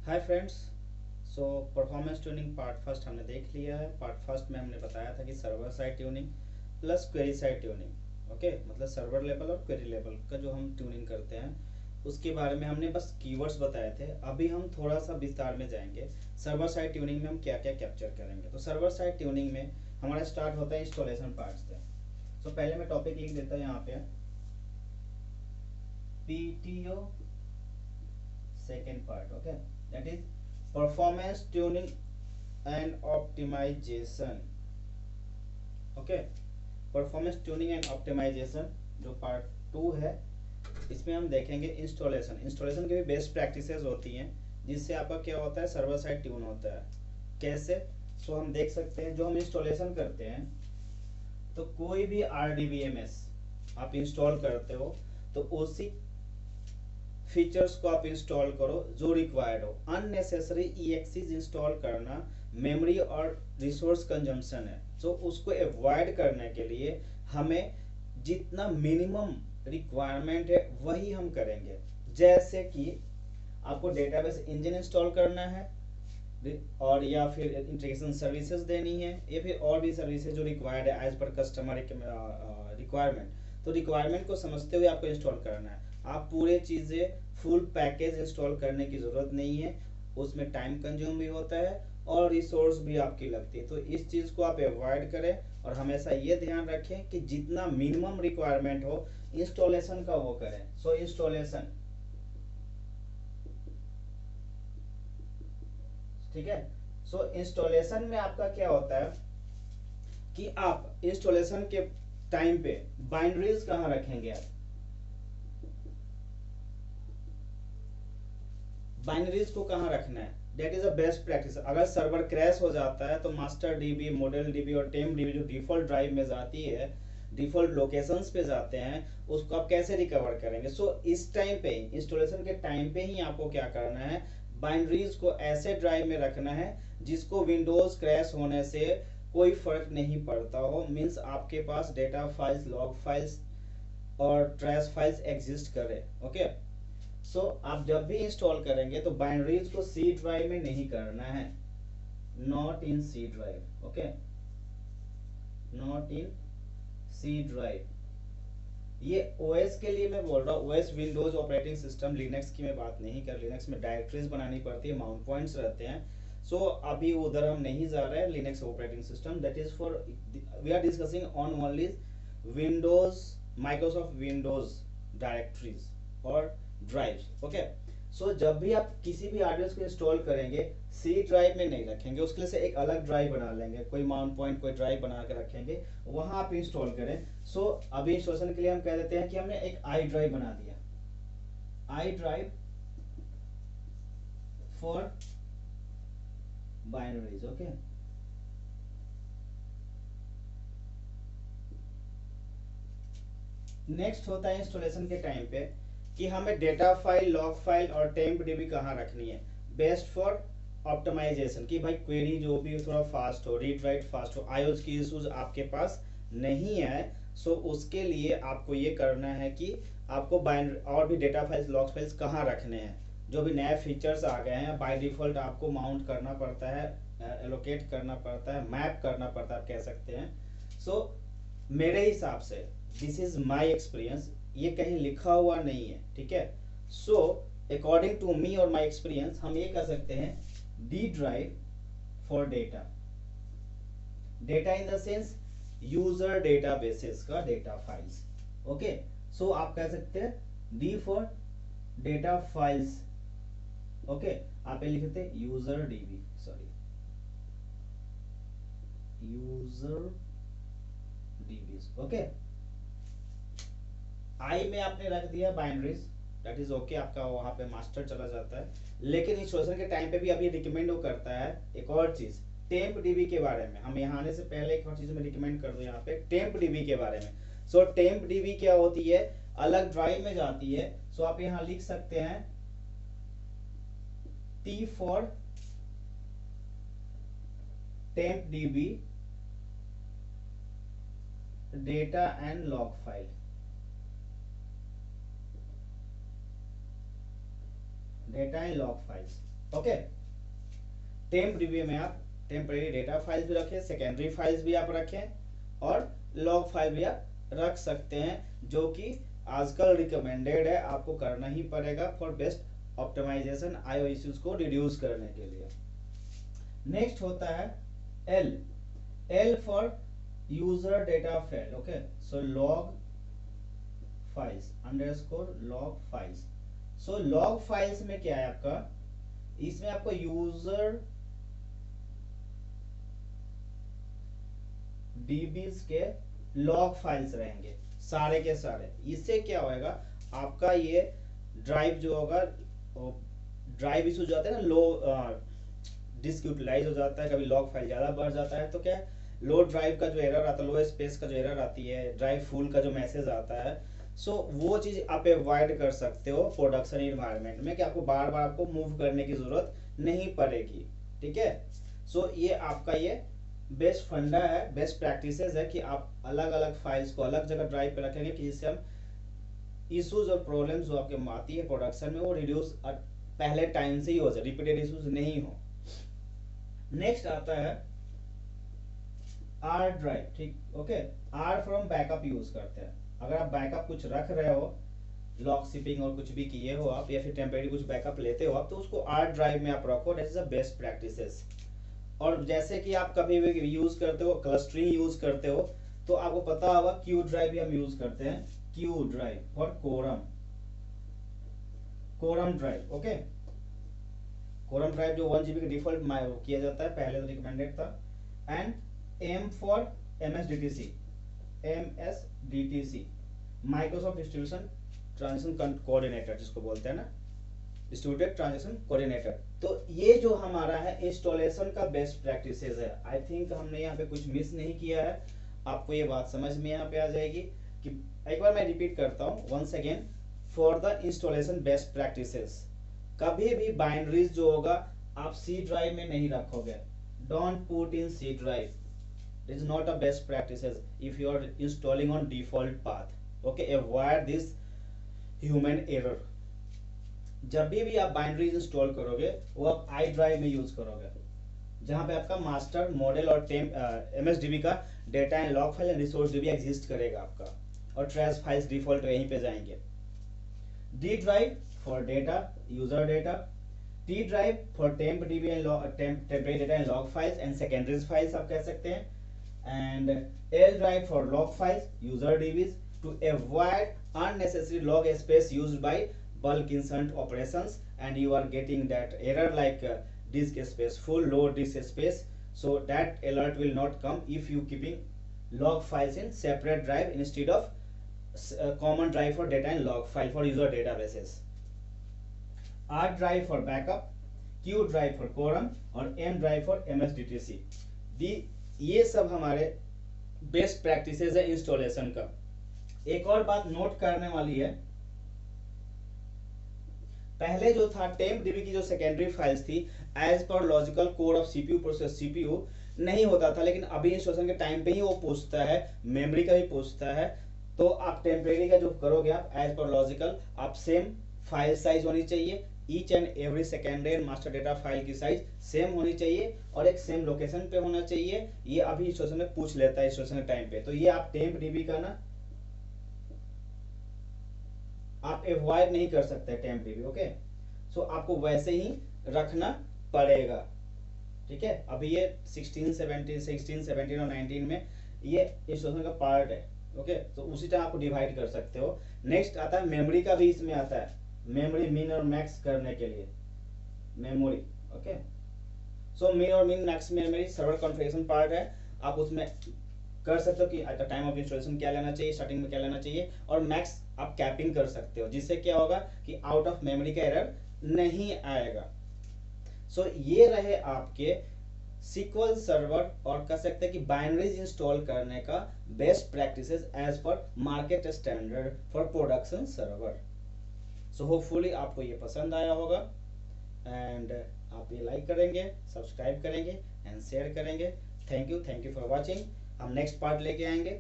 Hi friends. So performance tuning part first हमने देख लिया है। पार्ट फर्स्ट में हमने बताया था कि server side tuning plus query side tuning, okay, मतलब सर्वर लेवल और क्वेरी लेवल का जो हम ट्यूनिंग करते हैं उसके बारे में हमने बस कीवर्ड्स बताए थे। अभी हम थोड़ा सा विस्तार में जाएंगे। सर्वर साइड ट्यूनिंग में हम क्या क्या कैप्चर करेंगे। तो सर्वर साइड ट्यूनिंग में हमारा स्टार्ट होता है इंस्टॉलेशन पार्ट से। तो पहले मैं टॉपिक लिख देता हूँ यहाँ पे, PTO second part, okay, that is performance tuning and optimisation. Okay, performance tuning and optimisation जो पार्ट 2 है, इसमें हम देखेंगे इंस्टॉलेशन। इंस्टॉलेशन की भी बेस्ट प्रैक्टिसेस होती हैं जिससे आपका क्या होता है, सर्वर साइड ट्यून होता है। कैसे? सो हम देख सकते हैं जो हम इंस्टॉलेशन करते हैं, तो कोई भी RDBMS आप इंस्टॉल करते हो तो उसी फीचर्स को आप इंस्टॉल करो जो रिक्वायर्ड हो। अननेसेसरी EXEs इंस्टॉल करना मेमोरी और रिसोर्स कंजम्पशन है, तो उसको अवॉइड करने के लिए हमें जितना मिनिमम रिक्वायरमेंट है वही हम करेंगे। जैसे कि आपको डेटाबेस इंजन इंस्टॉल करना है और या फिर इंटीग्रेशन सर्विसेज देनी है या फिर और भी सर्विसेज जो रिक्वायर्ड है एज पर कस्टमर रिक्वायरमेंट, तो रिक्वायरमेंट को समझते हुए आपको इंस्टॉल करना है। आप पूरे चीज़ें फुल पैकेज इंस्टॉल करने की ज़रूरत नहीं है, उसमें टाइम कंज्यूम भी होता है और रिसोर्स भी आपकी लगती है। तो इस चीज़ को आप अवॉइड करें और हमेशा ये ध्यान रखें कि जितना मिनिमम रिक्वायरमेंट हो इंस्टॉलेशन का वो करें। सो इंस्टॉलेशन, ठीक है। सो इंस्टॉलेशन में आपका क्या होता है कि आप इंस्टॉलेशन के टाइम पे बाइनरीज कहाँ रखेंगे। आप बाइनरीज को कहाँ रखना है, that is a best practice. अगर सर्वर क्रैश हो जाता है तो मास्टर डीबी, मॉडल डीबी और टेम्प डीबी जो डिफॉल्ट ड्राइव में जाती है, डिफॉल्ट लोकेशंस पे जाते हैं, उसको आप कैसे रिकवर करेंगे। सो इस टाइम पे, इंस्टॉलेशन के टाइम पे ही आपको क्या करना है, बाइनरीज को ऐसे ड्राइव में रखना है जिसको विंडोज क्रैश होने से कोई फर्क नहीं पड़ता हो। मीन्स आपके पास डेटा फाइल्स, लॉग फाइल्स और ट्रैश फाइल्स एग्जिस्ट करे। ओके, सो आप जब भी इंस्टॉल करेंगे तो बाइनरीज को सी ड्राइव में नहीं करना है, not in C drive. Okay, not in C drive. ये ओएस के लिए मैं बोल रहा हूँ, OS Windows operating system, Linux की मैं बात नहीं कर। लिनक्स में डायरेक्टरीज बनानी पड़ती है, माउंट पॉइंट्स रहते हैं। सो अभी उधर हम नहीं जा रहे हैं। Linux operating system, that is for, we are discussing on only Windows, Microsoft Windows directories और ड्राइव्स। ओके, सो जब भी आप किसी भी हार्डवेयर को इंस्टॉल करेंगे सी ड्राइव में नहीं रखेंगे, उसके लिए से एक अलग ड्राइव बना लेंगे, कोई माउंट पॉइंट कोई ड्राइव बना के रखेंगे, वहां आप इंस्टॉल करें। सो अभी इंस्टॉलेशन के लिए हम कह देते हैं कि हमने एक आई ड्राइव बना दिया, I drive for binaries. Okay, next होता है इंस्टॉलेशन के टाइम पे कि हमें डेटा फाइल, लॉग फाइल और टेम्प डीबी कहाँ रखनी है। बेस्ट फॉर ऑप्टिमाइजेशन, कि भाई क्वेरी जो भी थोड़ा फास्ट हो, रीड राइट फास्ट हो, आईओएस की इश्यूज आपके पास नहीं है। सो उसके लिए आपको ये करना है कि आपको बाइंड और भी डेटा फाइल्स, लॉग फाइल्स कहाँ रखने हैं। जो भी नए फीचर्स आ गए हैं बाय डिफॉल्ट आपको माउंट करना पड़ता है, एलोकेट करना पड़ता है, मैप करना पड़ता है, आप कह सकते हैं। सो मेरे हिसाब से, दिस इज माई एक्सपीरियंस, ये कहीं लिखा हुआ नहीं है, ठीक है। सो अकॉर्डिंग टू मी और माई एक्सपीरियंस हम ये कह सकते हैं D drive for data, data in the sense user databases का डेटा फाइल्स। ओके, सो आप कह सकते हैं D for data files. Okay, आप ये लिखते हैं user DB, sorry, user DBs. Okay, I में आपने रख दिया बाइनरीज, दैट इज ओके, आपका वहां पे मास्टर चला जाता है। लेकिन इंस्टॉलेशन के टाइम पे भी अभी रिकमेंड वो करता है एक और चीज, टेम्प डीबी के बारे में। हम यहाँ आने से पहले एक और चीज में रिकमेंड कर दूं यहाँ पे टेम्प डीबी के बारे में। सो टेम्प डीबी क्या होती है, अलग ड्राइव में जाती है। सो आप यहाँ लिख सकते हैं T for temp dB data and log file, data and log files. Okay, temp dB में आप टेम्परेरी डेटा फाइल्स भी रखें, सेकेंडरी फाइल्स भी आप रखें और लॉग फाइल भी आप रख सकते हैं, जो कि आजकल रिकमेंडेड है, आपको करना ही पड़ेगा for best optimisation IO issues को रिड्यूस करने के लिए। नेक्स्ट होता है L, L for user data file. Okay, so log files underscore log files. So log files में क्या है आपका, इसमें आपको यूजर डीबीज के लॉग फाइल्स रहेंगे सारे के सारे। इससे क्या होएगा, आपका ये ड्राइव जो होगा, ड्राइव इशू जो आता है ना, लो डिस्क यूटिलाइज हो जाता है, कभी लॉग फाइल ज्यादा बढ़ जाता है, तो क्या है, लो ड्राइव का जो एरर आता है, लो स्पेस का जो एरर आती है, ड्राइव फुल का जो मैसेज आता है, सो वो चीज आप अवॉइड कर सकते हो प्रोडक्शन इन्वायरमेंट में, कि आपको बार बार आपको मूव करने की जरूरत नहीं पड़ेगी। ठीक है, सो ये आपका ये बेस्ट फंडा है, बेस्ट प्रैक्टिसेस है कि आप अलग अलग फाइल्स को अलग जगह ड्राइव पे रखेंगे, कि जिससे हम इश्यूज और प्रॉब्लम्स जो आपके आती है प्रोडक्शन में, वो रिड्यूस पहले टाइम से ही हो जाए, रिपीटेड इश्यूज नहीं हो। नेक्स्ट आता है आर ड्राइव। ठीक, okay, R from backup use करते हैं। अगर आप बैकअप कुछ रख रहे हो, लॉक शिपिंग और कुछ भी किए हो आप, या फिर टेम्परेरी कुछ बैकअप लेते हो आप, तो उसको आर ड्राइव में आप रखो। That is the best practices. और जैसे कि आप कभी भी यूज करते हो, क्लस्टरिंग यूज करते हो, तो आपको पता होगा क्यू ड्राइव भी हम यूज करते हैं, Q drive for quorum, quorum drive. Okay, quorum drive जो 1 GB का डिफॉल्ट किया जाता है, पहले तो रिकमेंडेड था। And M for MSDTC, MSDTC Microsoft distribution transaction coordinator जिसको बोलते हैं ना, डिस्ट्रीब्यूटेड ट्रांजेक्शन कोऑर्डिनेटर। तो ये जो हमारा है इंस्टॉलेशन का बेस्ट प्रैक्टिसेस है। आई थिंक हमने यहाँ पे कुछ मिस नहीं किया है, आपको ये बात समझ में यहाँ पे आ जाएगी। कि एक बार मैं रिपीट करता हूँ once again, for the installation best practices, कभी भी बाइनरीज जो होगा आप सी ड्राइव में नहीं रखोगे। Don't put in C drive, it is not a best practices if you are installing on default path. Okay, avoid this human error. जब भी आप बाइनरीज इंस्टॉल करोगे, वो आप आई ड्राइव में यूज करोगे, जहां पे आपका मास्टर मॉडल और MSDB का data and log file and resource DB exist करेगा आपका, और ट्रेस फाइल्स डिफॉल्ट यहीं पे जाएंगे। D drive for data, user data, T drive for temp DB and temporary data and log files and secondaries files आप कह सकते हैं, and L drive for log files, user DBs, to avoid unnecessary log space used by bulk insert operations, and you are getting that error like disk space full, load disk space. So that alert will not come if you keeping log files in separate drive instead of common drive for data and log file for user databases. R drive for backup, Q drive for quorum और M drive for MSDTC। ये सब हमारे best practices है installation का। एक और बात note करने वाली है, पहले जो था टेम्प डीबी की जो सेकेंडरी फाइल्स थी, as per logical code of CPU process CPU नहीं होता था, लेकिन अभी इंस्टॉलेशन के टाइम पे ही वो पूछता है, मेमोरी का भी पूछता है। तो आप टेम्परेरी का जो करोगे आप एज पर लॉजिकल, आप सेम फाइल साइज होनी चाहिए, each and every secondary and master data file की साइज सेम होनी चाहिए, और एक सेम लोकेशन पे होना चाहिए। ये अभी इंस्टॉलेशन में पूछ लेता है इंस्टॉलेशन के टाइम पे। तो ये आप टेम्प डीबी का ना आप अवॉइड नहीं कर सकते टेम्प डीबी। ओके, सो आपको वैसे ही रखना पड़ेगा। ठीक है, अभी ये 16, 17 और 19 में ये इंस्टॉलेशन का पार्ट है। ओके, तो उसी तरह आपको डिवाइड कर सकते हो। नेक्स्ट आता है मेमोरी का भी, इसमें आता है मेमोरी मिन और मैक्स करने के लिए मेमोरी। ओके, सो मिन और min max memory server configuration part है, आप उसमें कर सकते हो कि at the time of installation क्या लेना चाहिए, स्टार्टिंग में क्या लेना चाहिए, और मैक्स आप कैपिंग कर सकते हो, जिससे क्या होगा कि आउट ऑफ मेमोरी का एरर नहीं आएगा। सो ये रहे आपके SQL सर्वर और कह सकते हैं कि बाइनरीज इंस्टॉल करने का best practices as per market standard for production server. So hopefully आपको ये पसंद आया होगा, एंड आप ये लाइक करेंगे, सब्सक्राइब करेंगे एंड शेयर करेंगे। Thank you for watching. हम नेक्स्ट पार्ट लेके आएंगे।